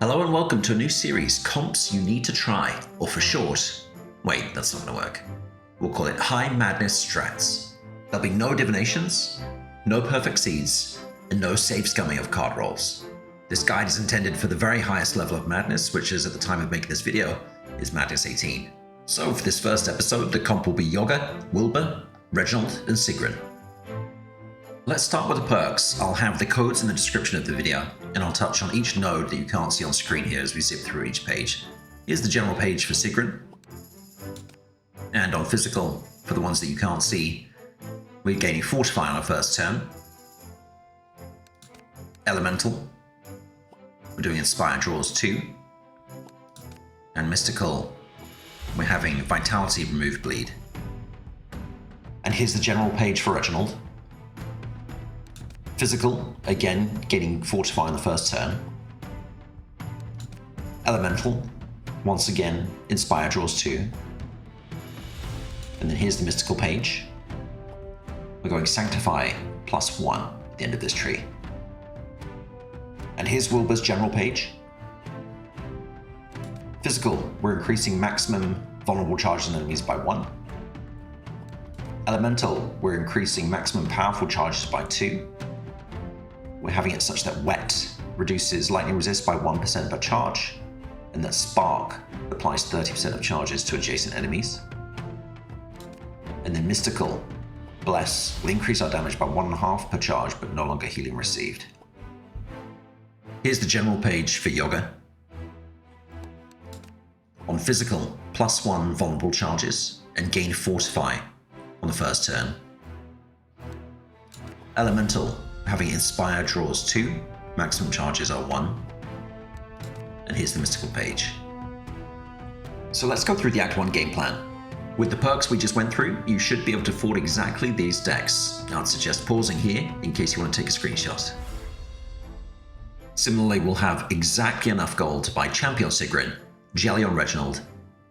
Hello and welcome to a new series, Comps You Need to Try, or for short, wait, that's not going to work. We'll call it High Madness Strats. There'll be no divinations, no perfect seeds, and no safe scumming of card rolls. This guide is intended for the very highest level of madness, which is, at the time of making this video, is Madness 18. So for this first episode, the comp will be Yogger, Wilbur, Reginald, and Sigrun. Let's start with the perks. I'll have the codes in the description of the video, and I'll touch on each node that you can't see on screen here as we zip through each page. Here's the general page for Sigrun. And on physical, for the ones that you can't see, we're gaining Fortify on our first turn. Elemental. We're doing Inspire draws 2. And Mystical, we're having Vitality, Remove Bleed. And here's the general page for Reginald. Physical, again, getting Fortify on the first turn. Elemental, once again, Inspire draws 2. And then here's the Mystical page. We're going Sanctify +1 at the end of this tree. And here's Wilbur's general page. Physical, we're increasing maximum vulnerable charges on enemies by 1. Elemental, we're increasing maximum powerful charges by 2. We're having it such that Wet reduces lightning resist by 1% per charge, and that Spark applies 30% of charges to adjacent enemies. And then Mystical, Bless, will increase our damage by 1.5 per charge, but no longer healing received. Here's the general page for Yogger. On physical, +1 vulnerable charges, and gain Fortify on the first turn. Elemental, having Inspire draws 2, maximum charges are 1. And here's the Mystical page. So let's go through the Act 1 game plan. With the perks we just went through, you should be able to afford exactly these decks. I'd suggest pausing here in case you want to take a screenshot. Similarly, we'll have exactly enough gold to buy Champion Sigrun, Jelly on Reginald,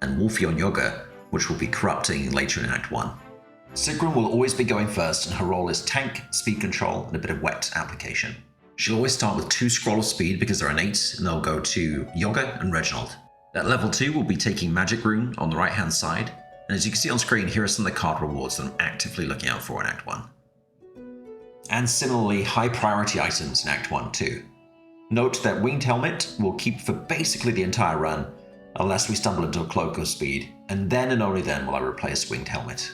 and Wolfie on Yogger, which will be corrupting later in Act 1. Sigrun will always be going first, and her role is tank, speed control, and a bit of wet application. She'll always start with 2 scroll of speed because they're innate, and they'll go to Yogger and Reginald. At level 2, we'll be taking Magic Rune on the right hand side, and as you can see on screen, here are some of the card rewards that I'm actively looking out for in Act 1. And similarly, high priority items in Act 1 too. Note that Winged Helmet will keep for basically the entire run, unless we stumble into a Cloak of Speed, and then and only then will I replace Winged Helmet.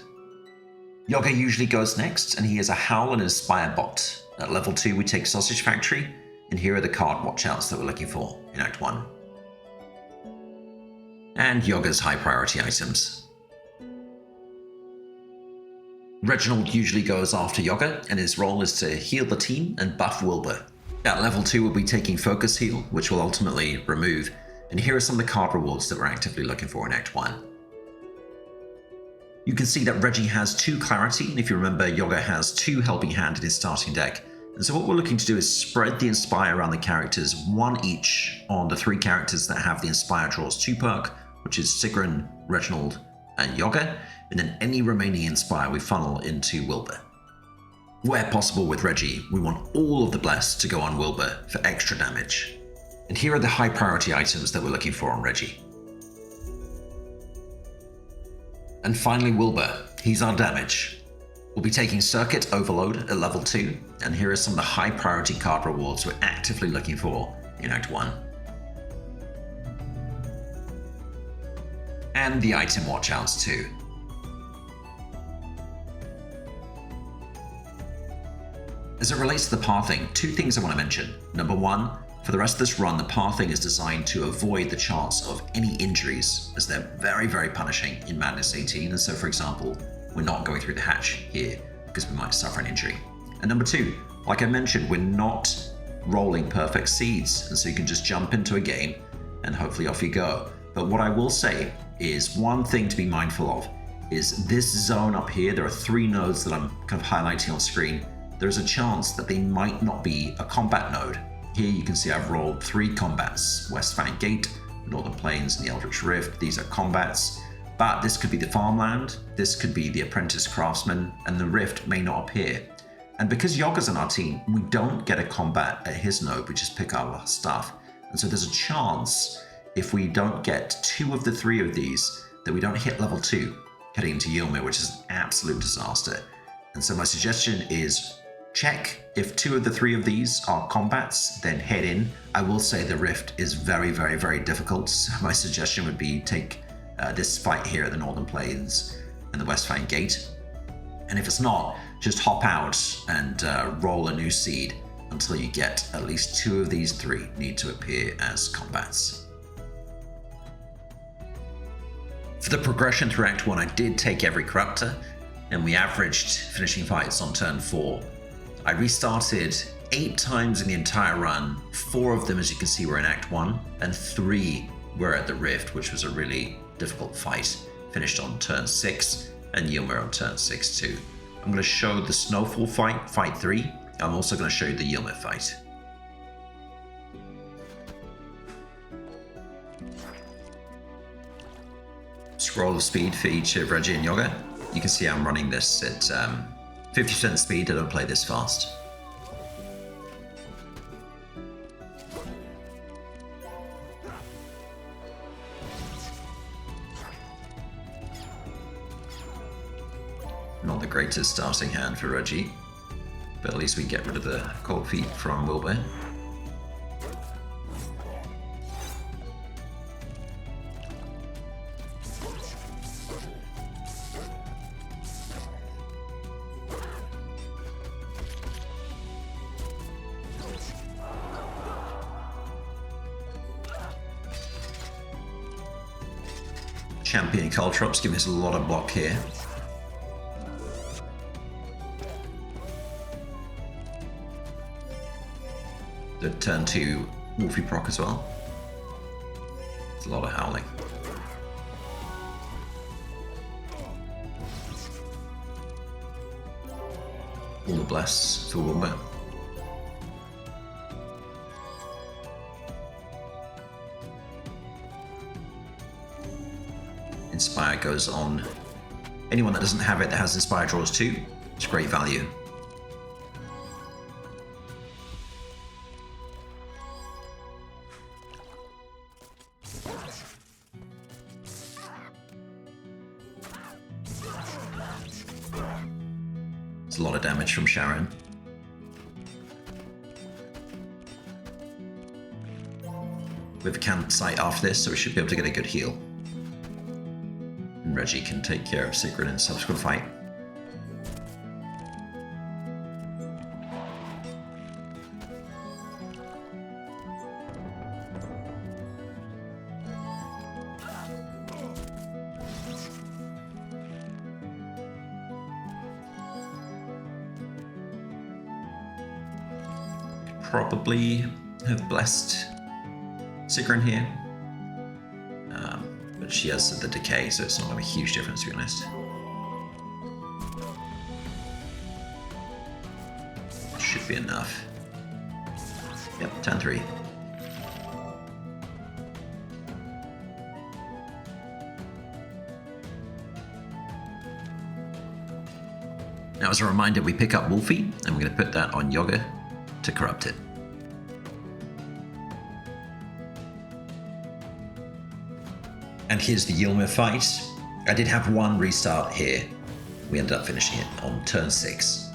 Yogger usually goes next, and he has a Howl and Inspire bot. At level 2 we take Sausage Factory, and here are the card watchouts that we're looking for in Act 1. And Yogger's high priority items. Reginald usually goes after Yogger, and his role is to heal the team and buff Wilbur. At level 2 we'll be taking Focus Heal, which will ultimately remove, and here are some of the card rewards that we're actively looking for in Act 1. You can see that Reggie has 2 Clarity, and if you remember, Yogger has 2 Helping Hand in his starting deck. And so what we're looking to do is spread the Inspire around the characters, 1 each on the 3 characters that have the Inspire Draws 2 perk, which is Sigrun, Reginald, and Yogger, and then any remaining Inspire we funnel into Wilbur. Where possible with Reggie, we want all of the Bless to go on Wilbur for extra damage. And here are the high priority items that we're looking for on Reggie. And finally Wilbur, he's our damage. We'll be taking Circuit Overload at level 2, and here are some of the high priority card rewards we're actively looking for in Act 1. And the item watchouts too. As it relates to the pathing, 2 things I want to mention. Number 1, for the rest of this run, the pathing is designed to avoid the chance of any injuries, as they're very, very punishing in Madness 18, and so for example, we're not going through the hatch here because we might suffer an injury. And number 2, like I mentioned, we're not rolling perfect seeds, and so you can just jump into a game and hopefully off you go. But what I will say is one thing to be mindful of is this zone up here. There are 3 nodes that I'm kind of highlighting on screen. There's a chance that they might not be a combat node. Here you can see I've rolled 3 combats, Westfang Gate, Northern Plains, and the Eldritch Rift. These are combats, but this could be the farmland, this could be the apprentice craftsman, and the Rift may not appear. And because Yogger's on our team, we don't get a combat at his node, we just pick up our stuff. And so there's a chance, if we don't get 2 of the 3 of these, that we don't hit level 2 heading into Yogger, which is an absolute disaster. And so my suggestion is check if 2 of the 3 of these are combats, then head in. I will say the Rift is very, very, very difficult. So my suggestion would be take this fight here at the Northern Plains and the Westfang Gate. And if it's not, just hop out and roll a new seed until you get at least 2 of these 3 need to appear as combats. For the progression through Act 1, I did take every Corruptor, and we averaged finishing fights on turn 4. I restarted 8 times in the entire run. 4 of them, as you can see, were in Act 1, and 3 were at the Rift, which was a really difficult fight. Finished on turn 6, and Yogger on turn 6 too. I'm going to show the Snowfall fight, fight 3. I'm also going to show you the Yogger fight. Scroll of speed for each of Reggie and Yogger. You can see I'm running this at 50% speed. I don't play this fast. Not the greatest starting hand for Reggie, but at least we get rid of the cold feet from Wilbur. Champion Caltrops giving us a lot of block here. The turn 2 Wolfie proc as well. It's a lot of howling. All the bless for Wilbur. Inspire goes on anyone that doesn't have it that has Inspire draws 2. It's great value. It's a lot of damage from Sharon. We have a campsite after this, so we should be able to get a good heal. And Reggie can take care of Sigrun in a subsequent fight. Probably have blessed Sigrun here. But she has the decay, so it's not going to be a huge difference, to be honest. Should be enough. Yep, turn 3. Now, as a reminder, we pick up Wolfie, and we're going to put that on Yogger to corrupt it. And here's the Yogger fight. I did have one restart here. We ended up finishing it on turn 6.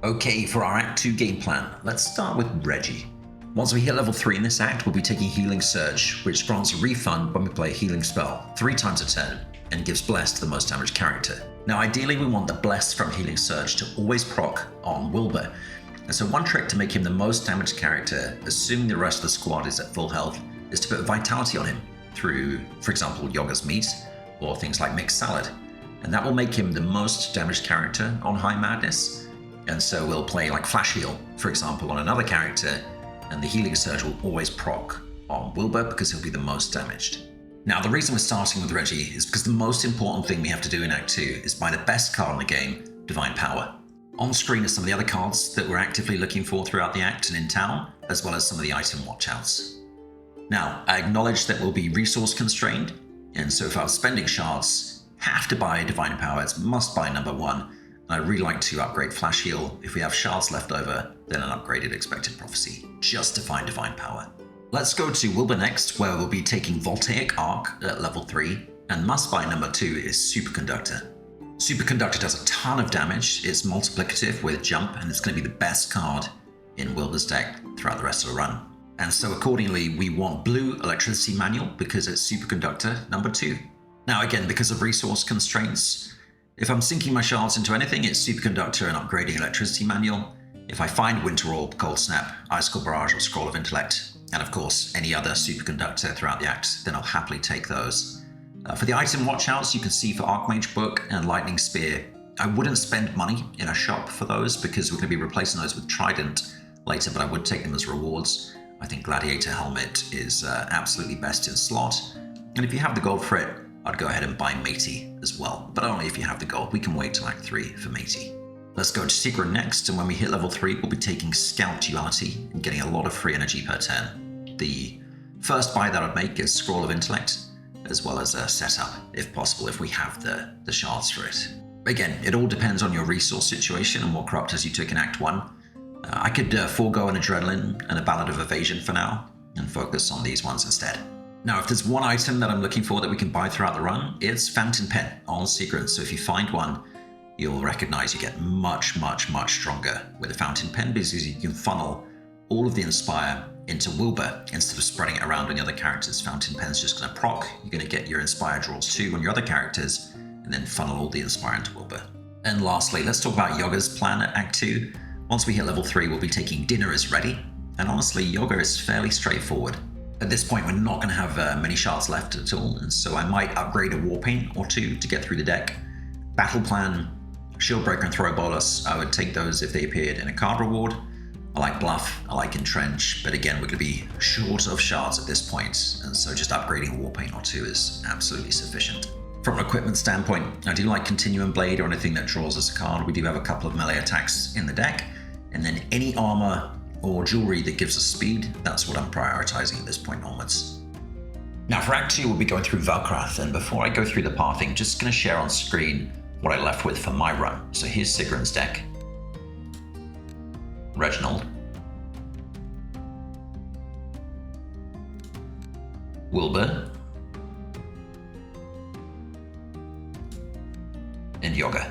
Okay, for our Act 2 game plan, let's start with Reggie. Once we hit level 3 in this act, we'll be taking Healing Surge, which grants a refund when we play a healing spell 3 times a turn, and gives Bless to the most damaged character. Now ideally we want the Bless from Healing Surge to always proc on Wilbur, and so one trick to make him the most damaged character, assuming the rest of the squad is at full health, is to put Vitality on him through, for example, Yogger's Meat, or things like Mixed Salad, and that will make him the most damaged character on High Madness. And so we'll play like Flash Heal, for example, on another character, and the Healing Surge will always proc on Wilbur because he'll be the most damaged. Now, the reason we're starting with Reggie is because the most important thing we have to do in Act 2 is buy the best card in the game, Divine Power. On screen are some of the other cards that we're actively looking for throughout the act and in town, as well as some of the item watchouts. Now, I acknowledge that we'll be resource constrained, and so if I was spending shards, have to buy Divine Power, it's must buy number 1, and I'd really like to upgrade Flash Heal. If we have shards left over, then an upgraded Expected Prophecy, just to find Divine Power. Let's go to Wilbur next, where we'll be taking Voltaic Arc at level 3, and must buy number 2 is Superconductor. Superconductor does a ton of damage, it's multiplicative with jump, and it's going to be the best card in Wilbur's deck throughout the rest of the run. And so accordingly, we want blue Electricity Manual because it's Superconductor number 2. Now again, because of resource constraints, if I'm sinking my shards into anything, it's Superconductor and upgrading Electricity Manual. If I find Winter Orb, Cold Snap, Icicle Barrage, or Scroll of Intellect, and of course any other Superconductor throughout the act, then I'll happily take those. For the item watchouts, you can see for Archmage Book and Lightning Spear, I wouldn't spend money in a shop for those because we're going to be replacing those with Trident later, but I would take them as rewards. I think Gladiator Helmet is absolutely best in slot, and if you have the gold for it, I'd go ahead and buy Matey as well, but only if you have the gold. We can wait till Act 3 for Matey. Let's go to Sigrun next, and when we hit level 3, we'll be taking Scout Duality and getting a lot of free energy per turn. The first buy that I'd make is Scroll of Intellect, as well as a setup, if possible, if we have the shards for it. Again, it all depends on your resource situation and what corruptors you took in Act 1. I could forego an Adrenaline and a Ballad of Evasion for now, and focus on these ones instead. Now, if there's one item that I'm looking for that we can buy throughout the run, it's Fountain Pen on Sigrun. So if you find one, you'll recognize you get much stronger with a Fountain Pen because you can funnel all of the Inspire into Wilbur instead of spreading it around on the other characters. Fountain Pen's just going to proc, you're going to get your Inspire draws too on your other characters, and then funnel all the Inspire into Wilbur. And lastly, let's talk about Yogger's plan at Act 2. Once we hit level 3, we'll be taking Dinner is Ready, and honestly, Yogger is fairly straightforward. At this point, we're not going to have many shards left at all, and so I might upgrade a Warpaint or 2 to get through the deck. Battle Plan, Shield Breaker and Throw Bolus, I would take those if they appeared in a card reward. I like Bluff, I like Entrench, but again, we're going to be short of shards at this point, and so just upgrading a Warpaint or 2 is absolutely sufficient. From an equipment standpoint, I do like Continuum Blade or anything that draws us a card. We do have a couple of melee attacks in the deck, and then any armor or jewelry that gives us speed, that's what I'm prioritizing at this point onwards. Now for Act 2, we'll be going through Velkrath, and before I go through the pathing, just going to share on screen what I left with for my run. So here's Sigrun's deck. Reginald, Wilbur, and Yogger.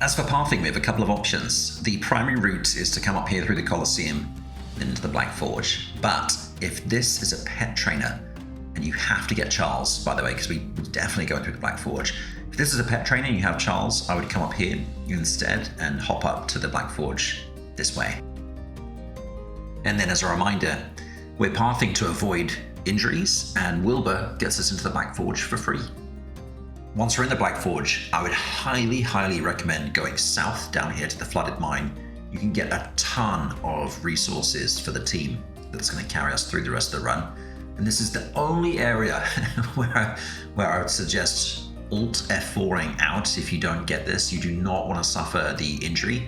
As for pathing, we have a couple of options. The primary route is to come up here through the Colosseum and into the Black Forge, but if this is a pet trainer, and you have to get Charles, by the way, because we're definitely going through the Black Forge. If this is a pet trainer and you have Charles, I would come up here instead and hop up to the Black Forge this way. And then as a reminder, we're pathing to avoid injuries, and Wilbur gets us into the Black Forge for free. Once we're in the Black Forge, I would highly recommend going south down here to the Flooded Mine. You can get a ton of resources for the team that's going to carry us through the rest of the run. And this is the only area where I would suggest Alt F4ing out if you don't get this. You do not want to suffer the injury.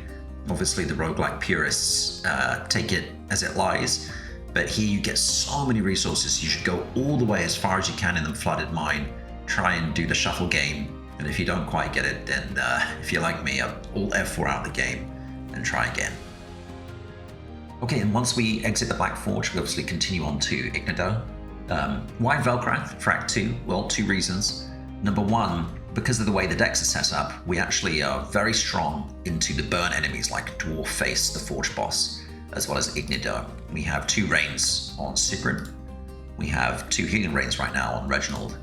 Obviously the roguelike purists take it as it lies, but here you get so many resources. You should go all the way as far as you can in the Flooded Mine. Try and do the shuffle game, and if you don't quite get it, then if you're like me, Alt F4 out the game and try again. Okay, and once we exit the Black Forge, we obviously continue on to Ignador. Why Velkrath for Act 2? Well, 2 reasons. Number 1, because of the way the decks are set up, we actually are very strong into the burn enemies like Dwarf Face, the Forge Boss, as well as Ignidor. We have 2 Rains on Sigrun. We have 2 Healing Rains right now on Reginald.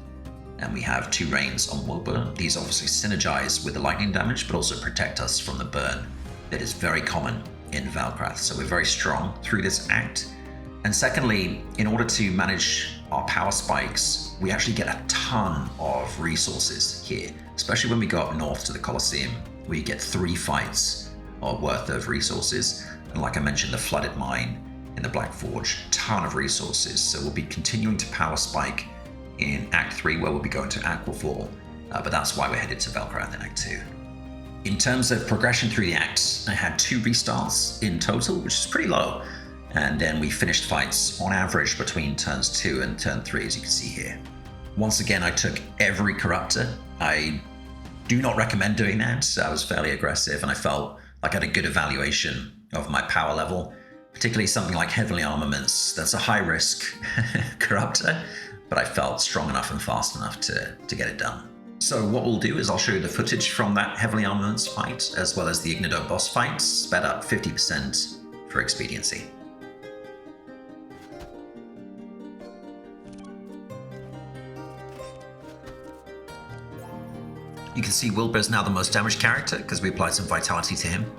And we have 2 Rains on Wilbur. These obviously synergize with the lightning damage, but also protect us from the burn that is very common in Valkrath. So we're very strong through this act. And secondly, in order to manage our power spikes, we actually get a ton of resources here, especially when we go up north to the Colosseum, where you get 3 fights worth of resources. And like I mentioned, the Flooded Mine in the Black Forge, ton of resources. So we'll be continuing to power spike in Act 3, where we'll be going to Aquafall, but that's why we're headed to Valkrath in Act 2. In terms of progression through the acts, I had 2 restarts in total, which is pretty low. And then we finished fights on average between turns 2 and turn 3, as you can see here. Once again, I took every Corruptor. I do not recommend doing that, so I was fairly aggressive, and I felt like I had a good evaluation of my power level, particularly something like Heavenly Armaments. That's a high-risk Corruptor, but I felt strong enough and fast enough to get it done. So what we'll do is I'll show you the footage from that Heavenly Armaments fight, as well as the Ignidor boss fight, sped up 50% for expediency. You can see Wilbur is now the most damaged character because we applied some vitality to him.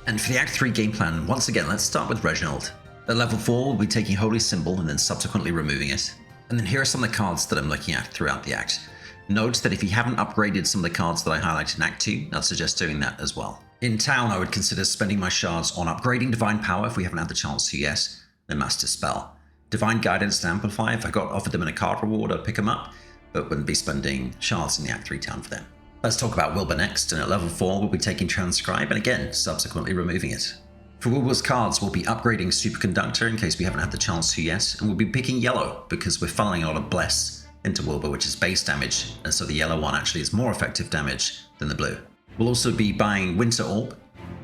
And for the Act 3 game plan, once again, let's start with Reginald. At level 4, we'll be taking Holy Symbol and then subsequently removing it. And then here are some of the cards that I'm looking at throughout the Act. Note that if you haven't upgraded some of the cards that I highlighted in Act 2, I'd suggest doing that as well. In town, I would consider spending my shards on upgrading Divine Power if we haven't had the chance to yet, then Master Spell. Divine Guidance and Amplify, if I got offered them in a card reward, I'd pick them up, but wouldn't be spending shards in the Act 3 town for them. Let's talk about Wilbur next, and at level 4 we'll be taking Transcribe and again, subsequently removing it. For Wilbur's cards, we'll be upgrading Superconductor in case we haven't had the chance to yet, and we'll be picking yellow because we're funneling a lot of Bless into Wilbur, which is base damage, and so the yellow one actually is more effective damage than the blue. We'll also be buying Winter Orb,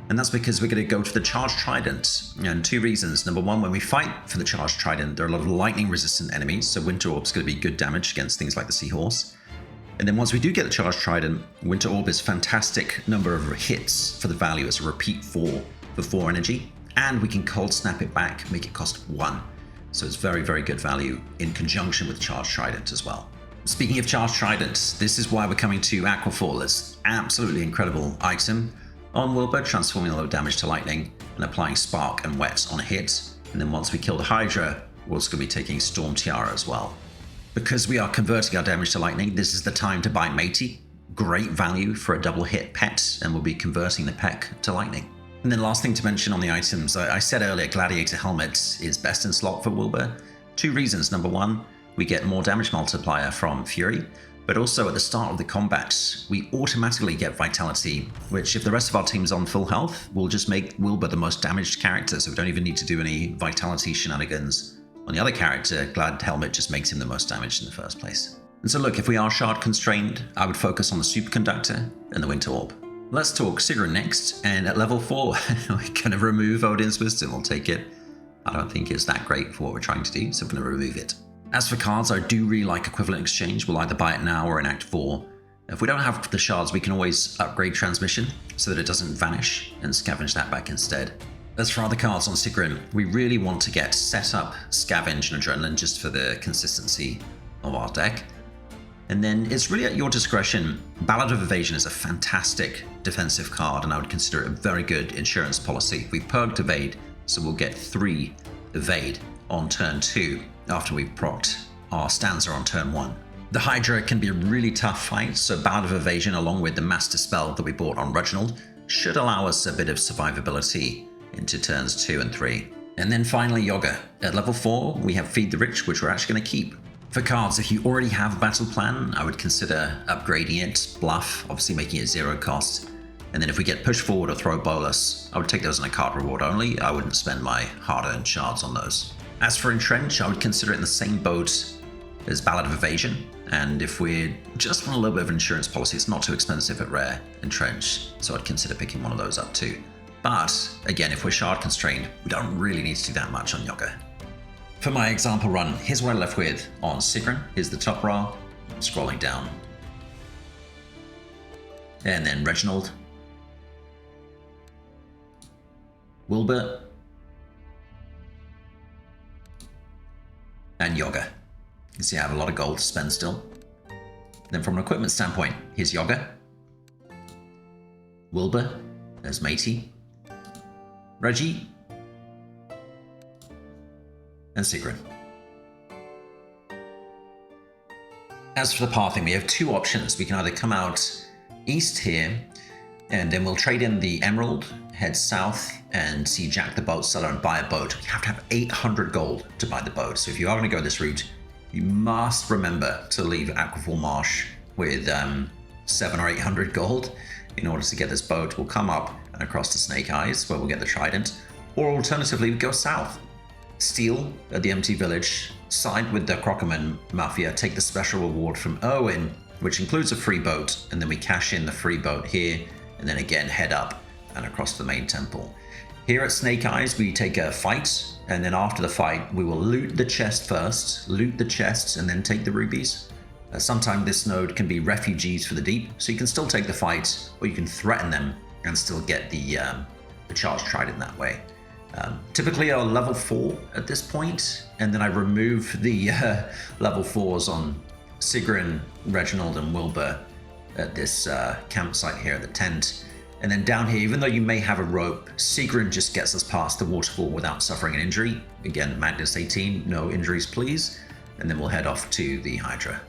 and that's because we're going to go to the Charged Trident, and 2 reasons. Number 1, when we fight for the Charged Trident, there are a lot of lightning resistant enemies, so Winter Orb's going to be good damage against things like the Seahorse. And then once we do get the Charged Trident, Winter Orb is fantastic number of hits for the value. It's a repeat 4 for 4 energy, and we can Cold Snap it back, make it cost 1. So it's very, very good value in conjunction with Charged Trident as well. Speaking of Charged Trident, this is why we're coming to Aquafall. It's absolutely incredible item on Wilbur, transforming low damage to lightning and applying Spark and Wet on a hit. And then once we kill the Hydra, we're also going to be taking Storm Tiara as well. Because we are converting our damage to lightning, this is the time to buy Matey. Great value for a double hit pet, and we'll be converting the Peck to lightning. And then last thing to mention on the items, I said earlier Gladiator Helmet is best in slot for Wilbur. 2 reasons. Number 1, we get more damage multiplier from Fury, but also at the start of the combat, we automatically get Vitality, which if the rest of our team's on full health, will just make Wilbur the most damaged character, so we don't even need to do any Vitality shenanigans on the other character. Glad Helmet just makes him the most damaged in the first place. And so look, if we are shard constrained, I would focus on the Superconductor and the Winter Orb. Let's talk Sigrun next, and at level 4, we're going to remove Odin's Wisdom. We'll take it. I don't think it's that great for what we're trying to do, so we're going to remove it. As for cards, I do really like Equivalent Exchange. We'll either buy it now or in Act 4. If we don't have the shards, we can always upgrade Transmission so that it doesn't vanish and scavenge that back instead. As for other cards on Sigrun, we really want to get Set Up, Scavenge, and Adrenaline just for the consistency of our deck. And then it's really at your discretion. Ballad of Evasion is a fantastic defensive card, and I would consider it a very good insurance policy. We perked Evade, so we'll get 3 Evade on turn 2 after we've procced our stanza on turn 1. The Hydra can be a really tough fight, so Ballad of Evasion along with the Master Spell that we bought on Reginald should allow us a bit of survivability into turns 2 and 3. And then finally Yogger. At level 4, we have Feed the Rich, which we're actually going to keep. For cards, if you already have a battle plan, I would consider upgrading it, Bluff, obviously making it 0 cost. And then if we get Push Forward or Throw Bolus, I would take those on a card reward only. I wouldn't spend my hard-earned shards on those. As for Entrench, I would consider it in the same boat as Ballad of Evasion. And if we just want a little bit of an insurance policy, it's not too expensive at rare Entrench, so I'd consider picking one of those up too. But again, if we're shard constrained, we don't really need to do that much on Yogger. For my example run, here's what I left with on Sigrun. Here's the top row, scrolling down. And then Reginald, Wilbur, and Yogger. You can see I have a lot of gold to spend still. Then from an equipment standpoint, here's Yogger, Wilbur, there's Matey, Reggie, and Sigrun. As for the pathing, we have 2 options. We can either come out east here, and then we'll trade in the Emerald, head south, and see Jack the Boat Seller and buy a boat. You have to have 800 gold to buy the boat. So if you are going to go this route, you must remember to leave Aquafall Marsh with 700 or 800 gold in order to get this boat. We'll come up and across to Snake Eyes, where we'll get the Trident, or alternatively, we go south. Steal at the empty village, side with the Crockerman Mafia, take the special reward from Owen, which includes a free boat, and then we cash in the free boat here, and then again head up and across the main temple. Here at Snake Eyes, we take a fight, and then after the fight, we will loot the chest first, loot the chests, and then take the rubies. Sometimes this node can be refugees for the deep, so you can still take the fight, or you can threaten them and still get the charged trident that way. Typically I'll level 4 at this point, and then I remove the level 4s on Sigrun, Reginald, and Wilbur at this campsite here at the tent. And then down here, even though you may have a rope, Sigrun just gets us past the waterfall without suffering an injury. Again, Magnus 18, no injuries please. And then we'll head off to the Hydra.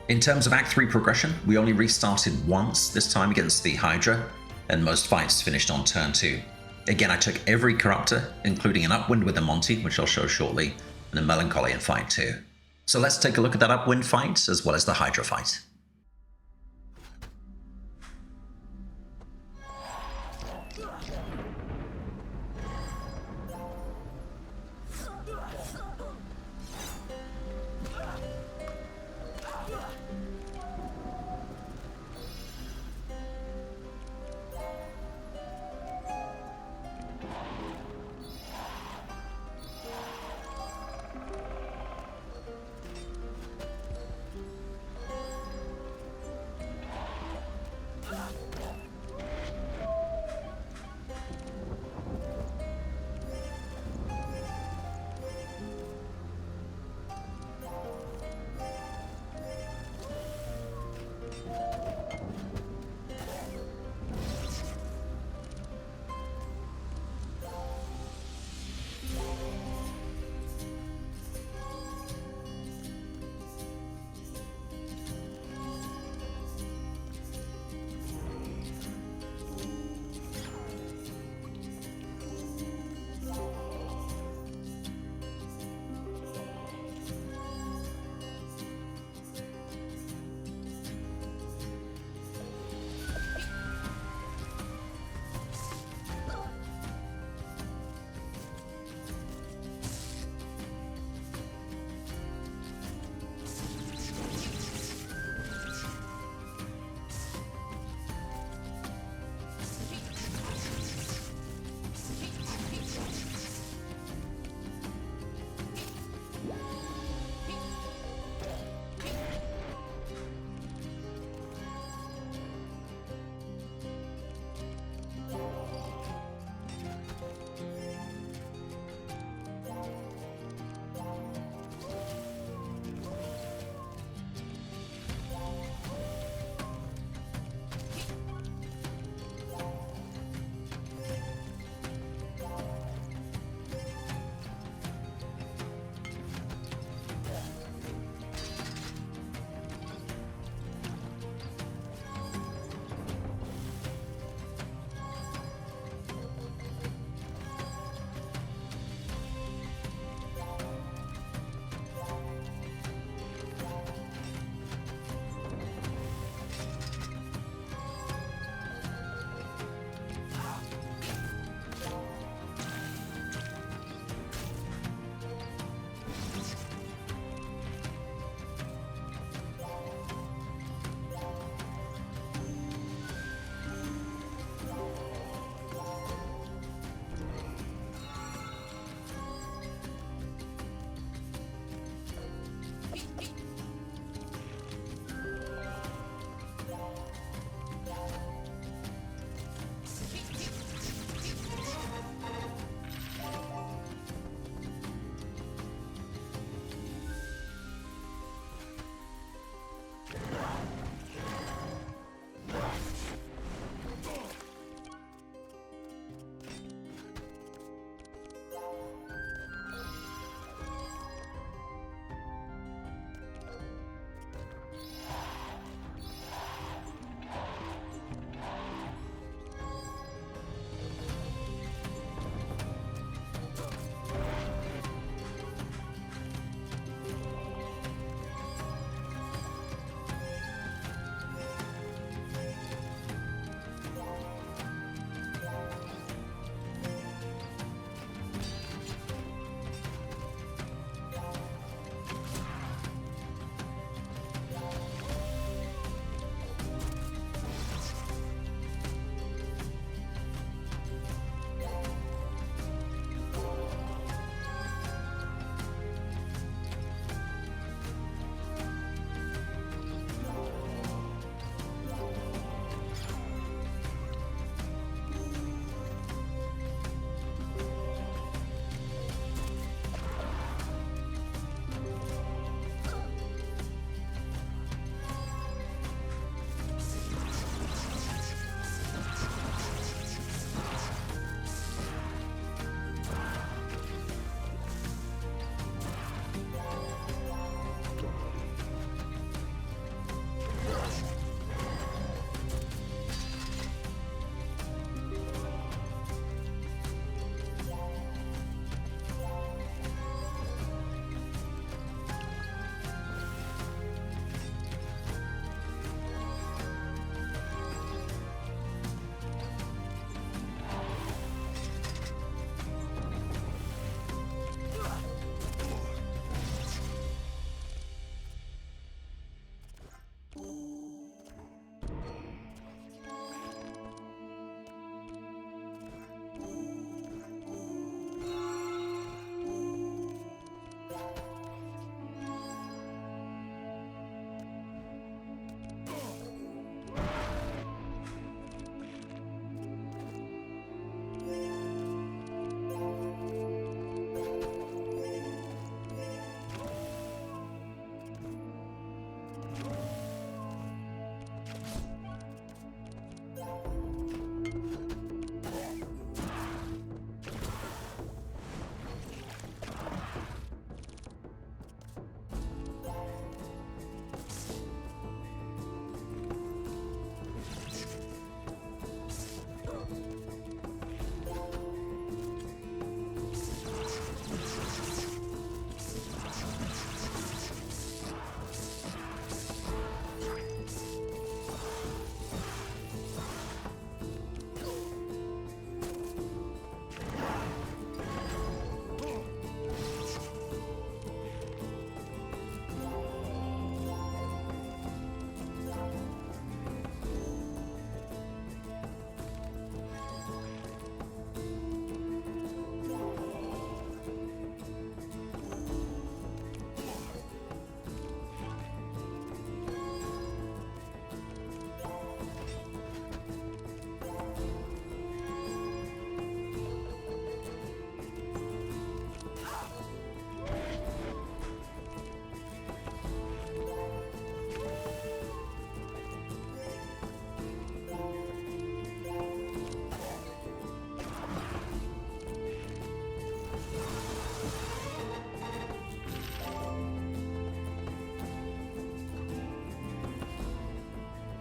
In terms of Act 3 progression, we only restarted once, this time against the Hydra, and most fights finished on turn 2. Again, I took every Corruptor, including an Upwind with a Monty, which I'll show shortly, and a Melancholy in fight 2. So let's take a look at that Upwind fight, as well as the Hydra fight.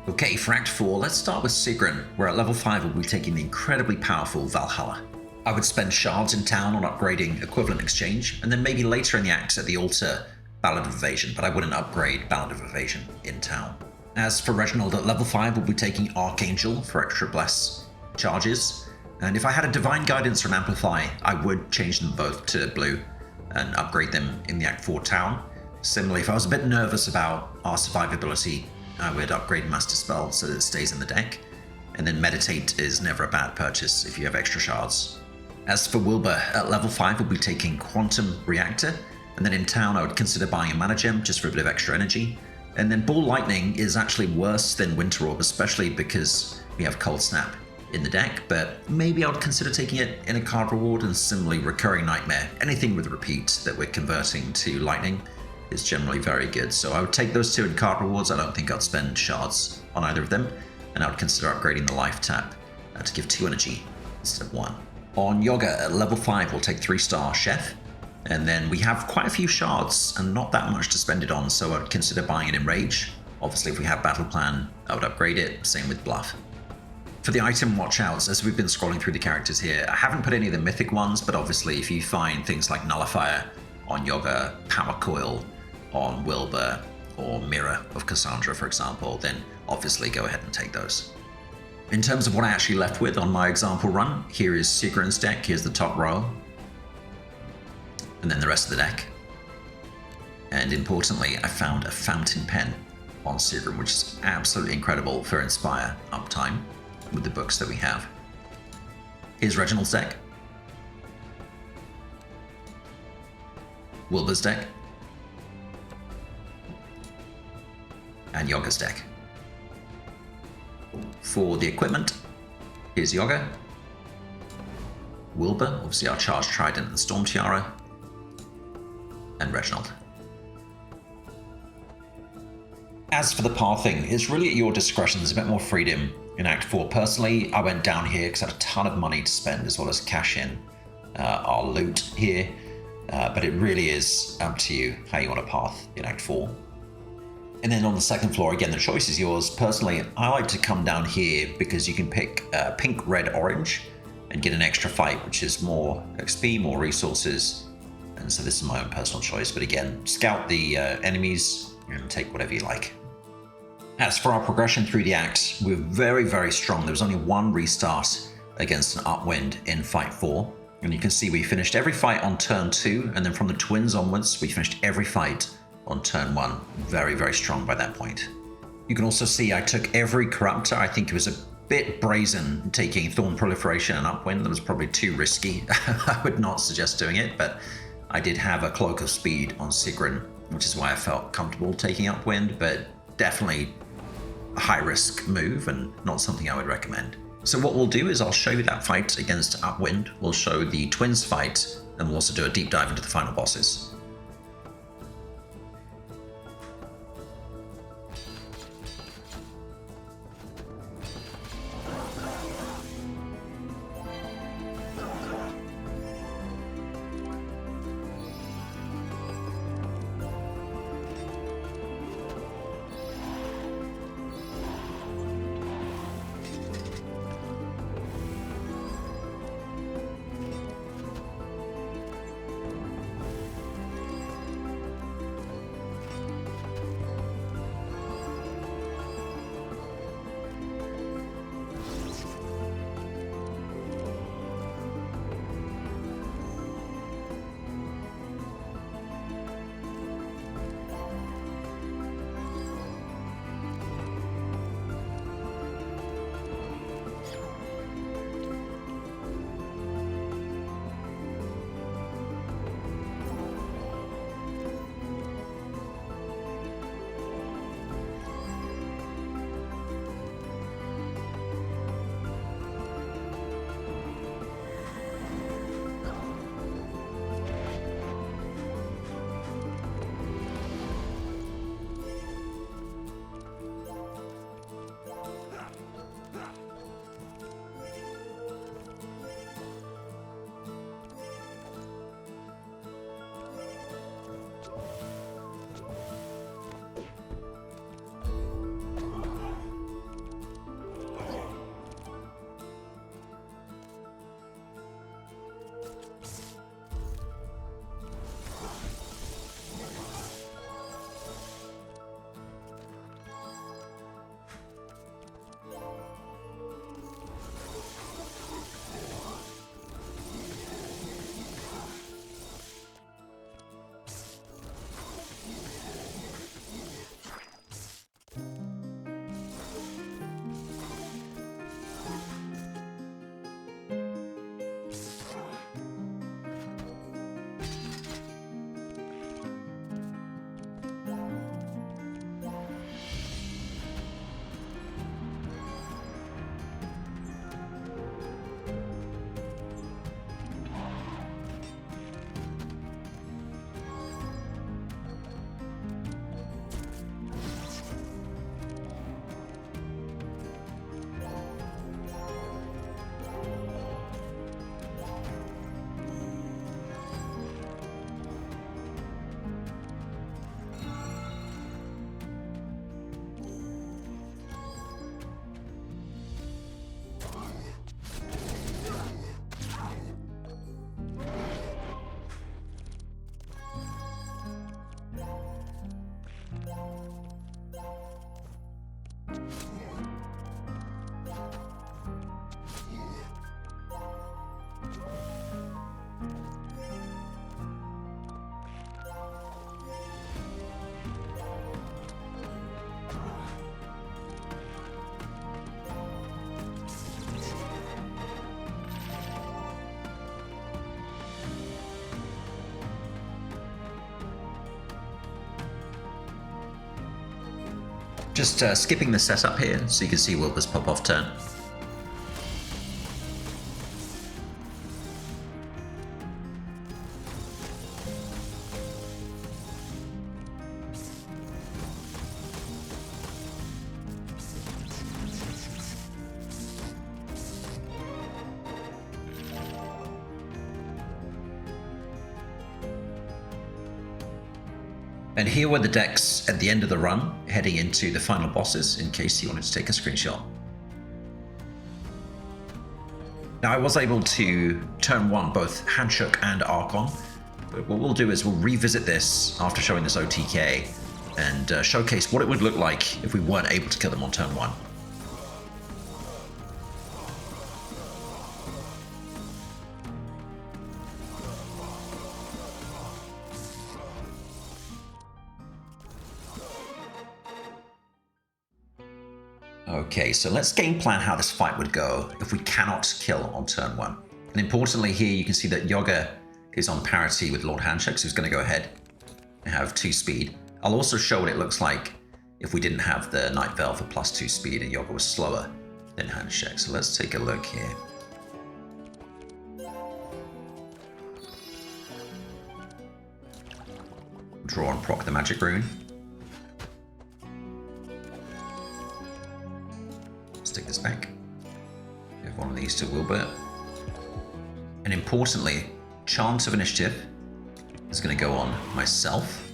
Okay, for Act 4, let's start with Sigrun, where at level 5 we'll be taking the incredibly powerful Valhalla. I would spend shards in town on upgrading Equivalent Exchange, and then maybe later in the act at the altar, Ballad of Evasion, but I wouldn't upgrade Ballad of Evasion in town. As for Reginald, at level 5 we'll be taking Archangel for extra bless charges, and if I had a Divine Guidance or an Amplify, I would change them both to blue and upgrade them in the Act 4 town. Similarly, if I was a bit nervous about our survivability, I would upgrade Master Spell so that it stays in the deck, and then Meditate is never a bad purchase if you have extra shards. As for Wilbur, at level 5 we'll be taking Quantum Reactor, and then in town I would consider buying a Mana Gem just for a bit of extra energy. And then Ball Lightning is actually worse than Winter Orb, especially because we have Cold Snap in the deck, but maybe I would consider taking it in a card reward. And similarly, Recurring Nightmare, anything with repeat that we're converting to Lightning is generally very good. So I would take those two in card rewards. I don't think I'd spend shards on either of them, and I would consider upgrading the Life Tap to give 2 energy instead of 1. On Yogger, at level 5 we'll take 3-star Chef, and then we have quite a few shards and not that much to spend it on, so I would consider buying it in Rage. Obviously if we have Battle Plan, I would upgrade it, same with Bluff. For the item watchouts, as we've been scrolling through the characters here, I haven't put any of the mythic ones, but obviously if you find things like Nullifier on Yogger, Power Coil on Wilbur, or Mirror of Cassandra for example, then obviously go ahead and take those. In terms of what I actually left with on my example run, here is Sigrun's deck, here's the top row, and then the rest of the deck. And importantly, I found a fountain pen on Sigrun, which is absolutely incredible for Inspire uptime with the books that we have. Here's Reginald's deck, Wilbur's deck, and Yogger's deck. For the equipment, here's Yogger, Wilbur, obviously our Charged Trident and Storm Tiara, and Reginald. As for the pathing, it's really at your discretion. There's a bit more freedom in Act 4. Personally, I went down here because I had a ton of money to spend as well as cash in our loot here, but it really is up to you how you want to path in Act 4. And then on the second floor, again, the choice is yours. Personally, I like to come down here because you can pick pink, red, orange and get an extra fight, which is more XP, more resources. And so this is my own personal choice. But again, scout the enemies and take whatever you like. As for our progression through the acts, we're very, very strong. There was only one restart against an Upwind in Fight 4. And you can see we finished every fight on turn 2. And then from the Twins onwards, we finished every fight on turn 1. Very, very strong by that point. You can also see I took every Corruptor. I think it was a bit brazen taking Thorn Proliferation and Upwind. That was probably too risky. I would not suggest doing it, but I did have a Cloak of Speed on Sigrun, which is why I felt comfortable taking Upwind, but definitely a high-risk move and not something I would recommend. So what we'll do is I'll show you that fight against Upwind, we'll show the Twins fight, and we'll also do a deep dive into the final bosses. Just skipping the setup here so you can see Wilbur's pop-off turn. And here were the decks at the end of the run, heading into the final bosses, in case you wanted to take a screenshot. Now I was able to turn one both Handshook and Archon, but what we'll do is we'll revisit this after showing this OTK and showcase what it would look like if we weren't able to kill them on turn one. Okay, so let's game plan how this fight would go if we cannot kill on turn one. And importantly here, you can see that Yogger is on parity with Lord Handshook, so he's going to go ahead and have 2 speed. I'll also show what it looks like if we didn't have the Night Veil for +2 speed and Yogger was slower than Handshook. So let's take a look here. Draw and proc the magic rune. Take this back. Give one of these to Wilbur. And importantly, chance of initiative is going to go on myself.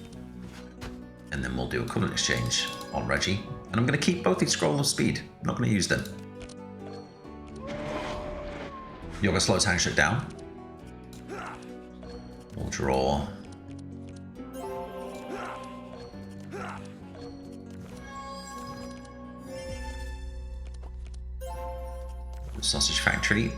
And then we'll do equivalent exchange on Reggie. And I'm going to keep both these scrolls of speed. I'm not going to use them. Yogger slows Handshook down. We'll draw. Sausage Factory.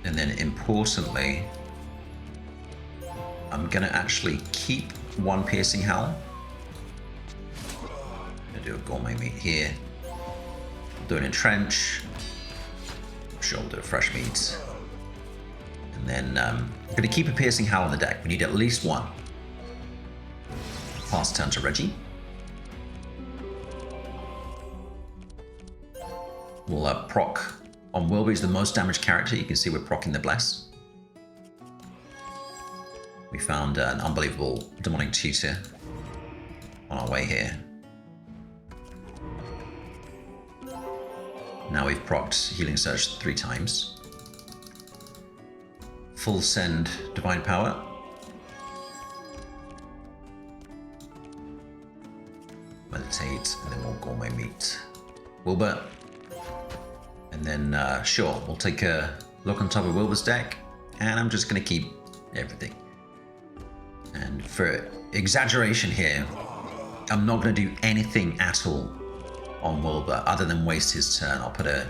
And then importantly, I'm gonna actually keep 1 Piercing Howl. I'm gonna do a gourmet meat here. Do an entrench. Shoulder fresh meat. And then I'm gonna keep a Piercing Howl on the deck. We need at least 1. Pass turn to Reggie. We'll proc on Wilbur. He's the most damaged character. You can see we're proccing the Bless. We found an unbelievable demonic tutor on our way here. Now we've procced Healing Surge 3 times. Full send Divine Power. Meditate, and then we'll gourmet meat Wilbur. And then, sure, we'll take a look on top of Wilbur's deck, and I'm just going to keep everything. And for exaggeration here, I'm not going to do anything at all on Wilbur other than waste his turn. I'll put a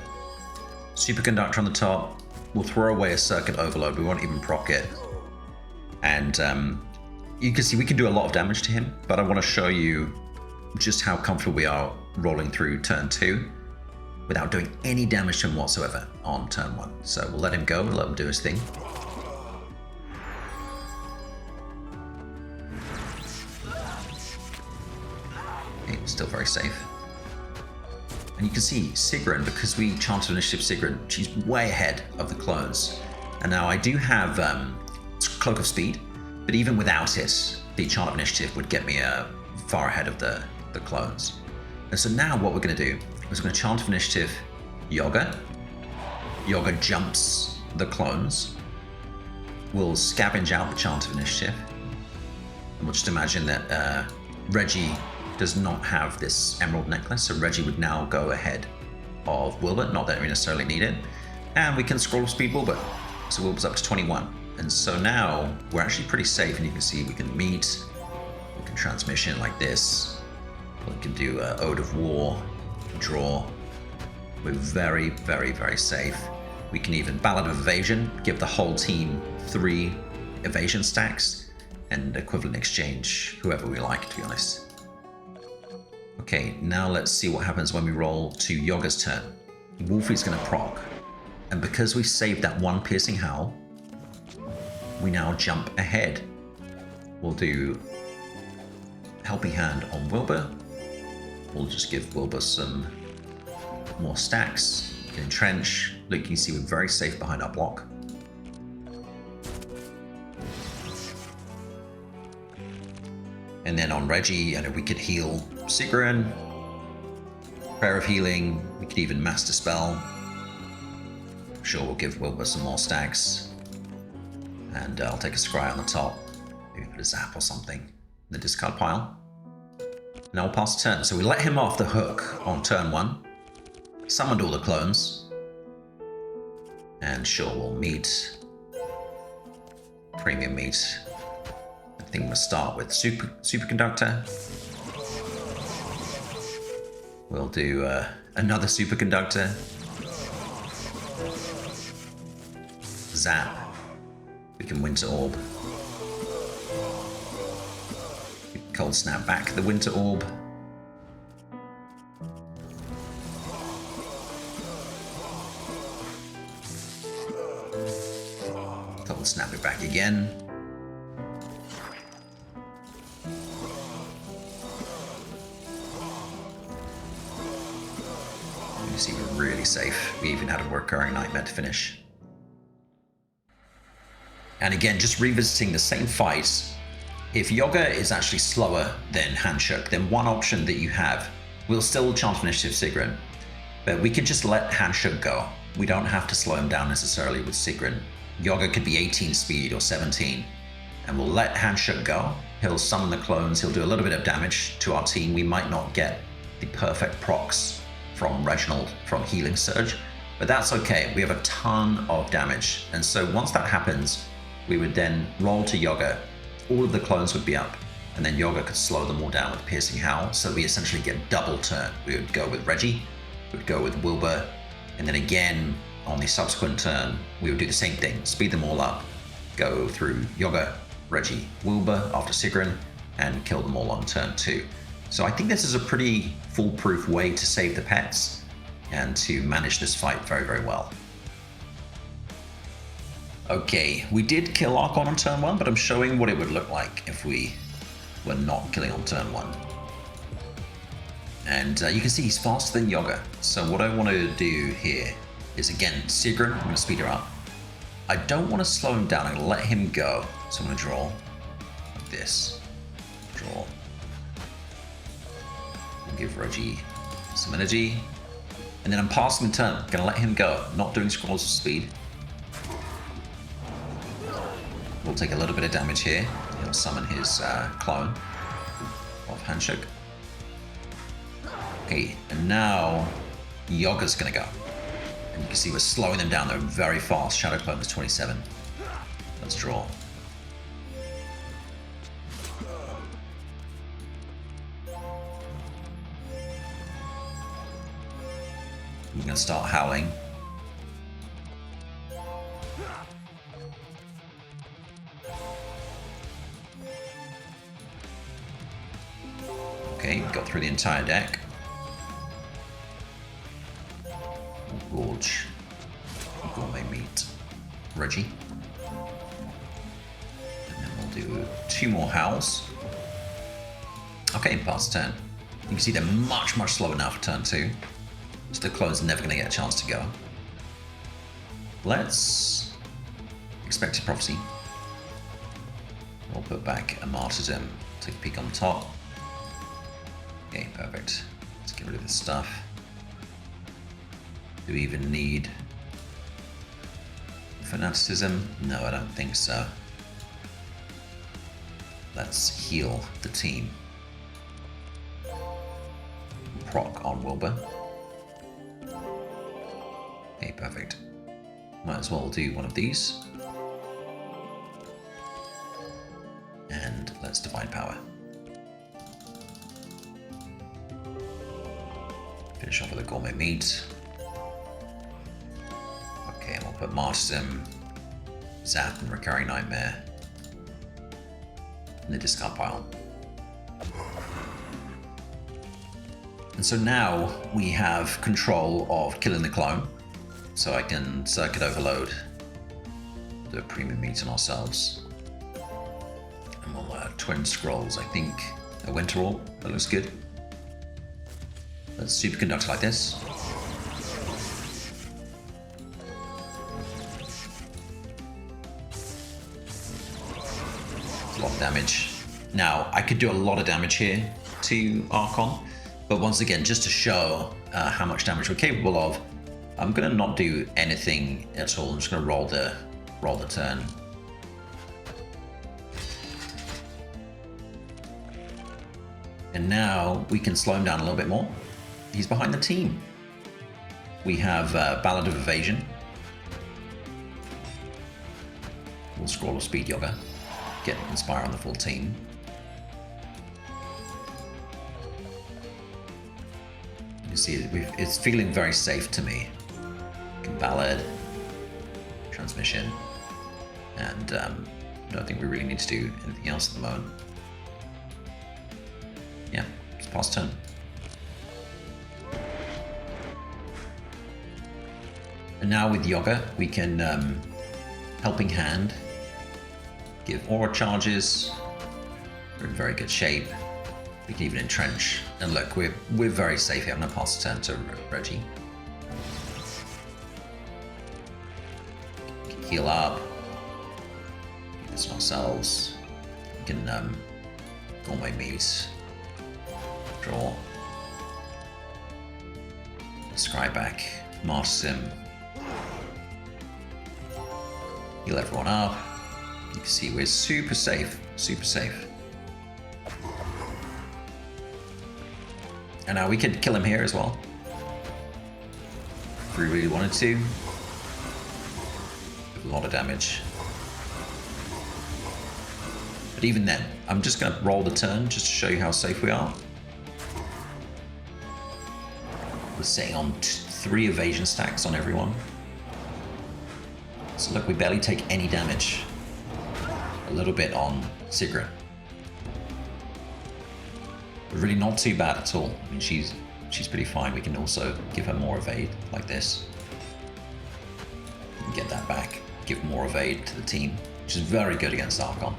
superconductor on the top. We'll throw away a circuit overload. We won't even proc it. And you can see we can do a lot of damage to him, but I want to show you just how comfortable we are rolling through turn 2 without doing any damage to him whatsoever on turn 1. So we'll let him go, we'll let him do his thing. Okay, still very safe. And you can see Sigrun, because we chanted initiative Sigrun, she's way ahead of the clones. And now I do have Cloak of Speed, but even without it, the chant of initiative would get me far ahead of the clones. And so now what we're going to do is we're going to chant of initiative Yogger. Yogger jumps the clones. We'll scavenge out the chant of initiative. And we'll just imagine that Reggie does not have this emerald necklace, so Reggie would now go ahead of Wilbur, not that we necessarily need it. And we can scroll speed Wilbur. So Wilbur's up to 21. And so now we're actually pretty safe, and you can see we can meet, we can transmission like this. We can do Ode of War, draw. We're very, very, very safe. We can even Ballad of Evasion, give the whole team 3 evasion stacks, and equivalent exchange whoever we like, to be honest. Okay, now let's see what happens when we roll to Yogger's turn. Wolfie's going to proc, and because we saved that 1 Piercing Howl, we now jump ahead. We'll do Helping Hand on Wilbur. We'll just give Wilbur some more stacks. Entrench. Look, you can see we're very safe behind our block. And then on Reggie, I know we could heal Sigrun. Prayer of Healing. We could even Master Spell. Sure, we'll give Wilbur some more stacks. And I'll take a Scry on the top. Maybe put a Zap or something in the discard pile. Now we'll pass turn. So we let him off the hook on turn 1. Summoned all the clones. And sure, we'll meet. Premium meet. I think we'll start with Superconductor. We'll do another Superconductor. Zap. We can Winter Orb. We can Cold Snap back the Winter Orb. Cold Snap it back again. You see, we're really safe. We even had a Recurring Nightmare to finish. And again, just revisiting the same fight, if Yogger is actually slower than Handshook, then one option that you have, we'll still chance initiative Sigrun, but we can just let Handshook go. We don't have to slow him down necessarily with Sigrun. Yogger could be 18 speed or 17, and we'll let Handshook go. He'll summon the clones, he'll do a little bit of damage to our team. We might not get the perfect procs from Reginald from Healing Surge, but that's okay. We have a ton of damage, and so once that happens, we would then roll to Yogger. All of the clones would be up, and then Yogger could slow them all down with Piercing Howl, so we essentially get double turn. We would go with Reggie, we would go with Wilbur, and then again, on the subsequent turn, we would do the same thing, speed them all up, go through Yogger, Reggie, Wilbur after Sigrun, and kill them all on turn 2. So I think this is a pretty foolproof way to save the pets, and to manage this fight very, very well. Okay, we did kill Archon on turn 1, but I'm showing what it would look like if we were not killing on turn 1. And you can see he's faster than Yogger. So what I want to do here is, again, Sigrun, I'm going to speed her up. I don't want to slow him down, I'm going to let him go. So I'm going to draw like this. Draw. We'll give Reggie some energy. And then I'm passing the turn, I'm going to let him go, not doing scrolls of speed. We'll take a little bit of damage here. He'll summon his clone of Handshook. Okay, and now Yogger's gonna go. And you can see we're slowing them down. They're very fast. Shadow Clone is 27. Let's draw. We're gonna start howling. Okay, got through the entire deck. Gorge. Gourmet Meat. Reggie. And then we'll do 2 more howls. Okay, pass turn. You can see they're much, much slower now for turn 2. So the clone's never going to get a chance to go. Let's Expected Prophecy. We'll put back a Martyrdom. Take a peek on the top. Okay, perfect. Let's get rid of this stuff. Do we even need Fanaticism? No, I don't think so. Let's heal the team. Proc on Wilbur. Okay, perfect. Might as well do one of these. And let's Divine Power. Finish off with a Gourmet Meat. Okay, and we'll put Martyrdom, Zap, and Recurring Nightmare in the discard pile. And so now we have control of killing the clone. So I can Circuit Overload the premium meat on ourselves. And we'll twin scrolls, I think. A winter orb, that looks good. Let's superconduct like this. A lot of damage. Now, I could do a lot of damage here to Archon, but once again, just to show how much damage we're capable of, I'm gonna not do anything at all. I'm just gonna roll the turn. And now we can slow him down a little bit more. He's behind the team. We have Ballad of Evasion. We'll scroll of Speed Yogger. Get Inspire on the full team. You see, it's feeling very safe to me. Ballad, Transmission, and I don't think we really need to do anything else at the moment. Yeah, just pass turn. And now with Yogger, we can Helping Hand, give aura charges. We're in very good shape. We can even entrench. And look, we're very safe here. I'm gonna pass the turn to Reggie. Heal up. Do this on ourselves. We can gourmet meat. Draw. Scry back. March Sim. Heal everyone up. You can see we're super safe. Super safe. And now we could kill him here as well. If we really wanted to. A lot of damage. But even then, I'm just going to roll the turn just to show you how safe we are. We're sitting on 3 evasion stacks on everyone. So look, we barely take any damage. A little bit on Sigrun. But really not too bad at all. I mean, she's pretty fine. We can also give her more evade like this. And get that back. Give more evade to the team, which is very good against Archon.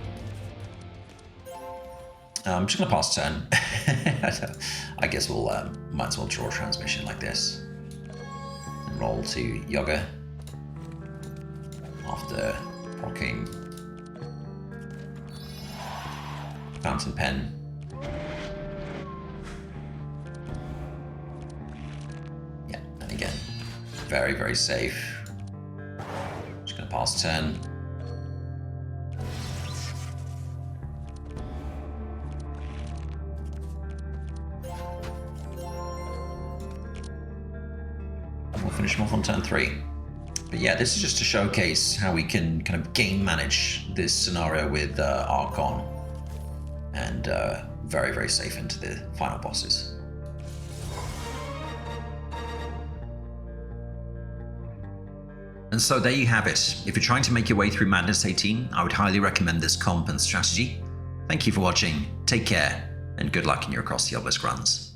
I'm just gonna pass turn. I guess we'll might as well draw a transmission like this. And roll to Yogger. After proccing Fountain Pen. Yeah, and again, very, very safe. Just gonna pass turn. And we'll finish him off on turn 3. But yeah, this is just to showcase how we can kind of game manage this scenario with Archon, and very, very safe into the final bosses. And so there you have it. If you're trying to make your way through Madness 18, I would highly recommend this comp and strategy. Thank you for watching, take care, and good luck in your across the Obelisk runs.